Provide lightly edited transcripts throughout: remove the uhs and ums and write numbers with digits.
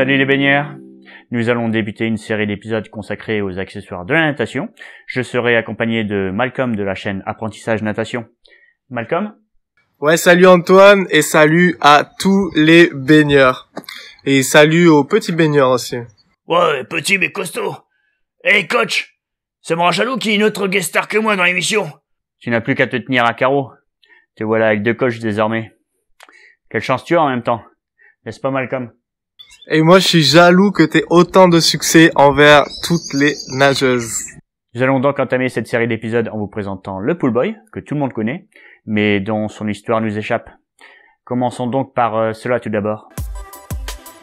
Salut les baigneurs. Nous allons débuter une série d'épisodes consacrés aux accessoires de la natation. Je serai accompagné de Malcolm de la chaîne Apprentissage Natation. Malcolm? Ouais, salut Antoine et salut à tous les baigneurs. Et salut aux petits baigneurs aussi. Ouais, petit mais costaud. Hey coach, ça me rend jaloux qu'il y ait une autre guest star que moi dans l'émission. Tu n'as plus qu'à te tenir à carreau. Te voilà avec deux coachs désormais. Quelle chance tu as en même temps, n'est-ce pas Malcolm? Et moi je suis jaloux que t'aies autant de succès envers toutes les nageuses. Nous allons donc entamer cette série d'épisodes en vous présentant le pool boy, que tout le monde connaît, mais dont son histoire nous échappe. Commençons donc par cela tout d'abord.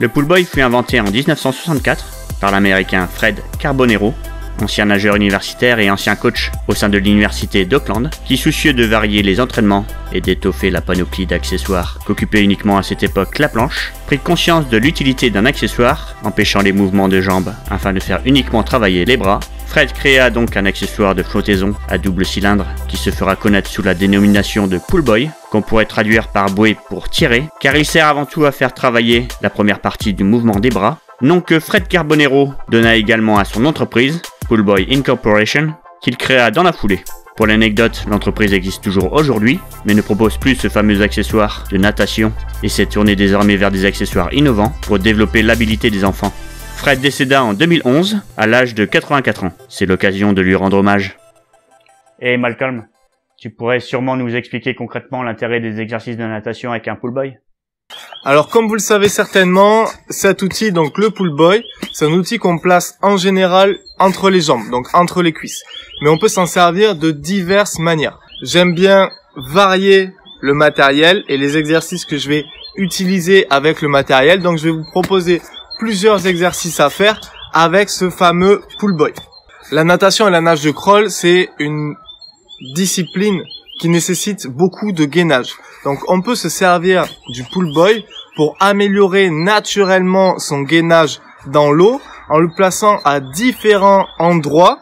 Le pool boy fut inventé en 1964 par l'américain Fred Carbonero, ancien nageur universitaire et ancien coach au sein de l'université d'Auckland, qui, soucieux de varier les entraînements et d'étoffer la panoplie d'accessoires qu'occupait uniquement à cette époque la planche, prit conscience de l'utilité d'un accessoire empêchant les mouvements de jambes afin de faire uniquement travailler les bras. Fred créa donc un accessoire de flottaison à double cylindre qui se fera connaître sous la dénomination de pool boy, qu'on pourrait traduire par bouée pour tirer, car il sert avant tout à faire travailler la première partie du mouvement des bras, nom que Fred Carbonero donna également à son entreprise, Pool Boy Incorporation, qu'il créa dans la foulée. Pour l'anecdote, l'entreprise existe toujours aujourd'hui, mais ne propose plus ce fameux accessoire de natation et s'est tournée désormais vers des accessoires innovants pour développer l'habilité des enfants. Fred décéda en 2011 à l'âge de 84 ans. C'est l'occasion de lui rendre hommage. Et Malcolm, tu pourrais sûrement nous expliquer concrètement l'intérêt des exercices de natation avec un pool boy? Alors comme vous le savez certainement, cet outil, donc le pool boy, c'est un outil qu'on place en général entre les jambes, donc entre les cuisses. Mais on peut s'en servir de diverses manières. J'aime bien varier le matériel et les exercices que je vais utiliser avec le matériel. Donc je vais vous proposer plusieurs exercices à faire avec ce fameux pool boy. La natation et la nage de crawl, c'est une discipline qui nécessite beaucoup de gainage. Donc on peut se servir du pool boy pour améliorer naturellement son gainage dans l'eau en le plaçant à différents endroits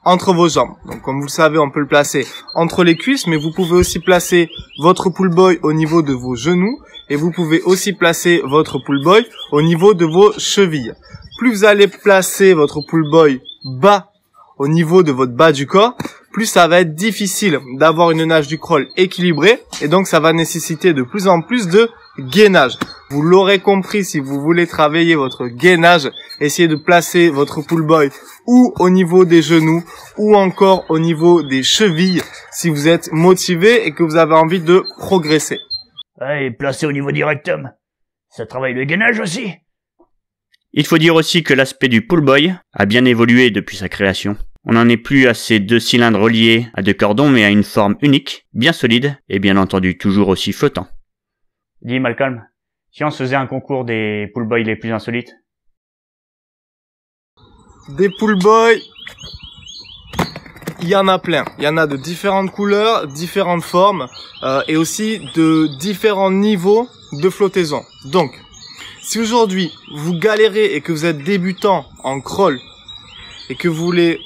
entre vos jambes. Donc comme vous le savez, on peut le placer entre les cuisses, mais vous pouvez aussi placer votre pool boy au niveau de vos genoux et vous pouvez aussi placer votre pool boy au niveau de vos chevilles. Plus vous allez placer votre pool boy bas au niveau de votre bas du corps, plus ça va être difficile d'avoir une nage du crawl équilibrée et donc ça va nécessiter de plus en plus de gainage. Vous l'aurez compris, si vous voulez travailler votre gainage, essayez de placer votre pool boy ou au niveau des genoux ou encore au niveau des chevilles si vous êtes motivé et que vous avez envie de progresser. Et placé au niveau du rectum, ça travaille le gainage aussi. Il faut dire aussi que l'aspect du pool boy a bien évolué depuis sa création. On n'en est plus à ces deux cylindres reliés à deux cordons, mais à une forme unique, bien solide et bien entendu toujours aussi flottant. Dis Malcolm, si on se faisait un concours des pool boys les plus insolites? Des pool boys, il y en a plein. Il y en a de différentes couleurs, différentes formes et aussi de différents niveaux de flottaison. Donc, si aujourd'hui vous galérez et que vous êtes débutant en crawl et que vous voulez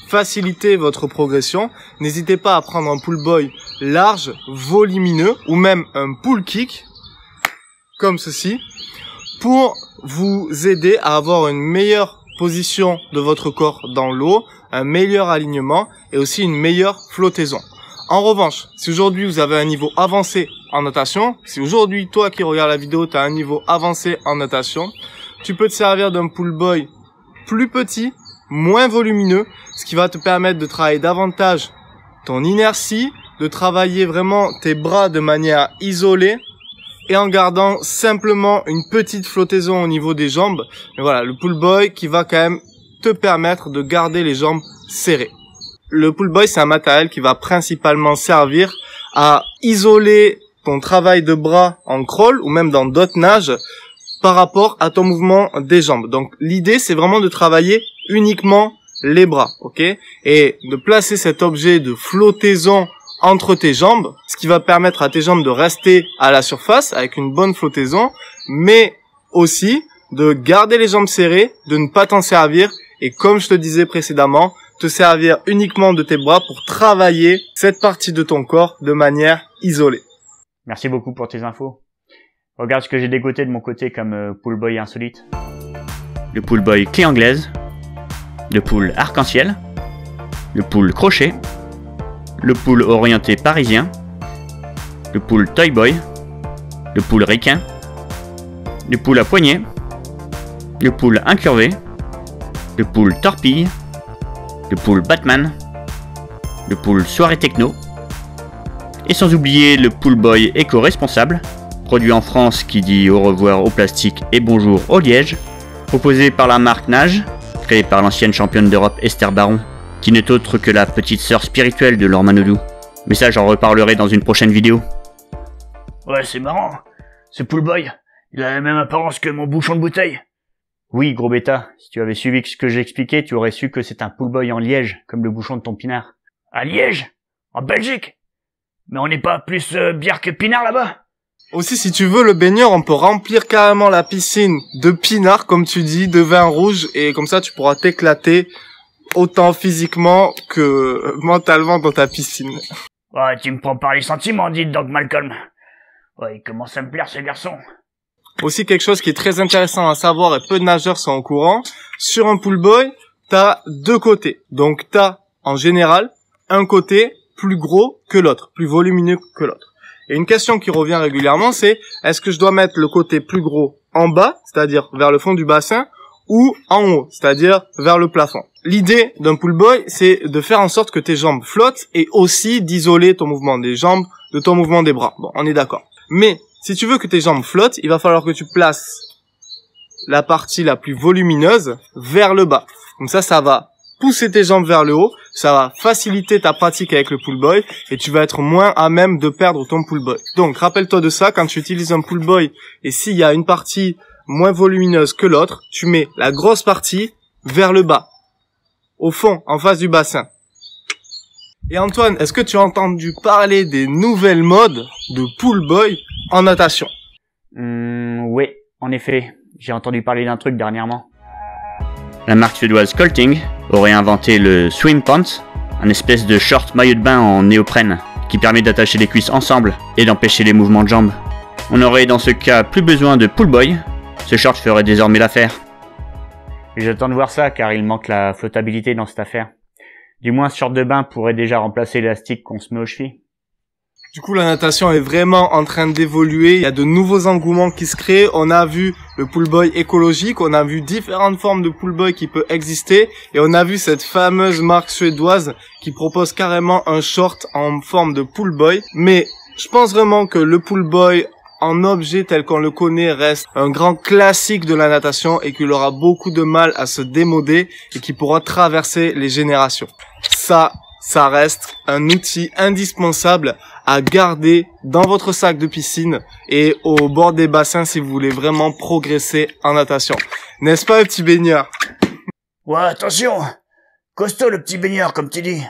faciliter votre progression, n'hésitez pas à prendre un pool boy large, volumineux ou même un pool kick comme ceci pour vous aider à avoir une meilleure position de votre corps dans l'eau, un meilleur alignement et aussi une meilleure flottaison. En revanche, si aujourd'hui vous avez un niveau avancé en natation, si aujourd'hui toi qui regardes la vidéo tu as un niveau avancé en natation, tu peux te servir d'un pool boy plus petit, moins volumineux, ce qui va te permettre de travailler davantage ton inertie, de travailler vraiment tes bras de manière isolée et en gardant simplement une petite flottaison au niveau des jambes. Mais voilà, le pool boy qui va quand même te permettre de garder les jambes serrées. Le pool boy, c'est un matériel qui va principalement servir à isoler ton travail de bras en crawl ou même dans d'autres nages par rapport à ton mouvement des jambes. Donc l'idée, c'est vraiment de travailler uniquement les bras, ok, et de placer cet objet de flottaison entre tes jambes, ce qui va permettre à tes jambes de rester à la surface avec une bonne flottaison, mais aussi de garder les jambes serrées, de ne pas t'en servir et comme je te disais précédemment, te servir uniquement de tes bras pour travailler cette partie de ton corps de manière isolée. Merci beaucoup pour tes infos. Regarde ce que j'ai dégoté de mon côté comme pool boy insolite. Le pool boy clé anglaise, le pool arc-en-ciel, le pool crochet, le pool orienté parisien, le pool toy boy, le pool ricain, le pool à poignée, le pool incurvé, le pool torpille, le pool Batman, le pool soirée techno, et sans oublier le pool boy éco-responsable, produit en France qui dit au revoir au plastique et bonjour au liège, proposé par la marque Nage, créée par l'ancienne championne d'Europe Esther Baron, qui n'est autre que la petite sœur spirituelle de Laure Manodou. Mais ça, j'en reparlerai dans une prochaine vidéo. Ouais, c'est marrant. Ce pool boy, il a la même apparence que mon bouchon de bouteille. Oui, gros bêta, si tu avais suivi ce que j'ai expliqué, tu aurais su que c'est un pool boy en liège, comme le bouchon de ton pinard. À Liège? En Belgique? Mais on n'est pas plus bière que pinard là-bas? Aussi, si tu veux, le baigneur, on peut remplir carrément la piscine de pinard, comme tu dis, de vin rouge, et comme ça, tu pourras t'éclater autant physiquement que mentalement dans ta piscine. Ouais, tu me prends par les sentiments, dit Doc Malcolm. Ouais, il commence à me plaire, ce garçon. Aussi, quelque chose qui est très intéressant à savoir, et peu de nageurs sont au courant, sur un pool boy, t'as deux côtés. Donc, t'as, en général, un côté plus gros que l'autre, plus volumineux que l'autre. Et une question qui revient régulièrement, c'est est-ce que je dois mettre le côté plus gros en bas, c'est-à-dire vers le fond du bassin, ou en haut, c'est-à-dire vers le plafond. L'idée d'un pool boy, c'est de faire en sorte que tes jambes flottent et aussi d'isoler ton mouvement des jambes de ton mouvement des bras. Bon, on est d'accord. Mais si tu veux que tes jambes flottent, il va falloir que tu places la partie la plus volumineuse vers le bas. Comme ça va pousser tes jambes vers le haut, ça va faciliter ta pratique avec le pool boy et tu vas être moins à même de perdre ton pool boy. Donc, rappelle-toi de ça quand tu utilises un pool boy et s'il y a une partie moins volumineuse que l'autre, tu mets la grosse partie vers le bas, au fond, en face du bassin. Et Antoine, est-ce que tu as entendu parler des nouvelles modes de pool boy en natation? Oui, en effet, j'ai entendu parler d'un truc dernièrement. La marque suédoise Colting aurait inventé le swim pants, un espèce de short maillot de bain en néoprène qui permet d'attacher les cuisses ensemble et d'empêcher les mouvements de jambes. On aurait dans ce cas plus besoin de pool boy, ce short ferait désormais l'affaire. Et j'attends de voir ça car il manque la flottabilité dans cette affaire. Du moins ce short de bain pourrait déjà remplacer l'élastique qu'on se met aux chevilles. Du coup, la natation est vraiment en train d'évoluer. Il y a de nouveaux engouements qui se créent. On a vu le pool boy écologique. On a vu différentes formes de pool boy qui peuvent exister. Et on a vu cette fameuse marque suédoise qui propose carrément un short en forme de pool boy. Mais je pense vraiment que le pool boy en objet tel qu'on le connaît reste un grand classique de la natation et qu'il aura beaucoup de mal à se démoder et qui pourra traverser les générations. Ça reste un outil indispensable à garder dans votre sac de piscine et au bord des bassins si vous voulez vraiment progresser en natation. N'est-ce pas, le petit baigneur? Ouais, attention. Costaud, le petit baigneur, comme tu dis.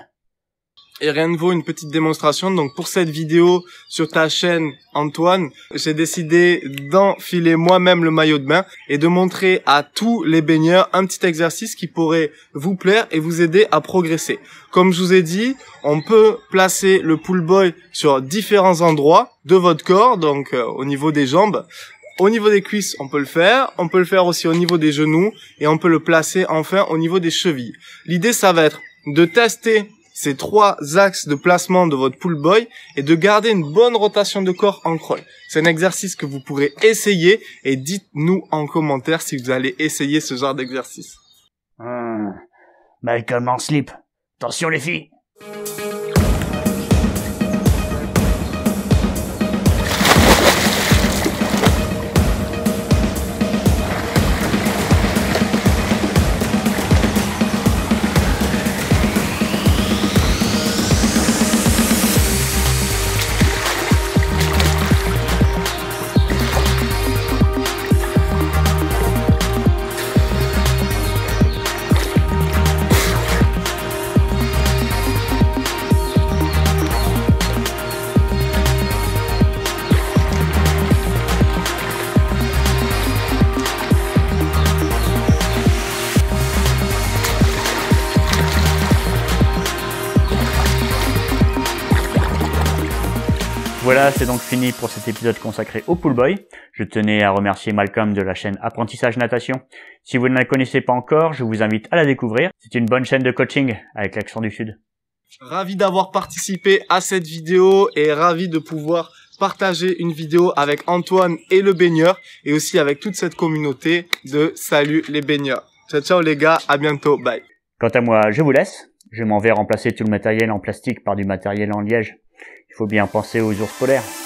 Et rien ne vaut une petite démonstration. Donc pour cette vidéo sur ta chaîne Antoine, j'ai décidé d'enfiler moi-même le maillot de bain et de montrer à tous les baigneurs un petit exercice qui pourrait vous plaire et vous aider à progresser. Comme je vous ai dit, on peut placer le pool boy sur différents endroits de votre corps, donc au niveau des jambes. Au niveau des cuisses, on peut le faire aussi au niveau des genoux et on peut le placer enfin au niveau des chevilles. L'idée, ça va être de tester ces trois axes de placement de votre pool boy et de garder une bonne rotation de corps en crawl. C'est un exercice que vous pourrez essayer et dites-nous en commentaire si vous allez essayer ce genre d'exercice. Malcolm en slip. Attention les filles. Voilà, c'est donc fini pour cet épisode consacré au pool boy. Je tenais à remercier Malcolm de la chaîne Apprentissage Natation. Si vous ne la connaissez pas encore, je vous invite à la découvrir. C'est une bonne chaîne de coaching avec l'accent du Sud. Ravi d'avoir participé à cette vidéo et ravi de pouvoir partager une vidéo avec Antoine et le baigneur et aussi avec toute cette communauté de Salut les baigneurs. Ciao ciao les gars, à bientôt, bye. Quant à moi, je vous laisse. Je m'en vais remplacer tout le matériel en plastique par du matériel en liège. Il faut bien penser aux ours polaires.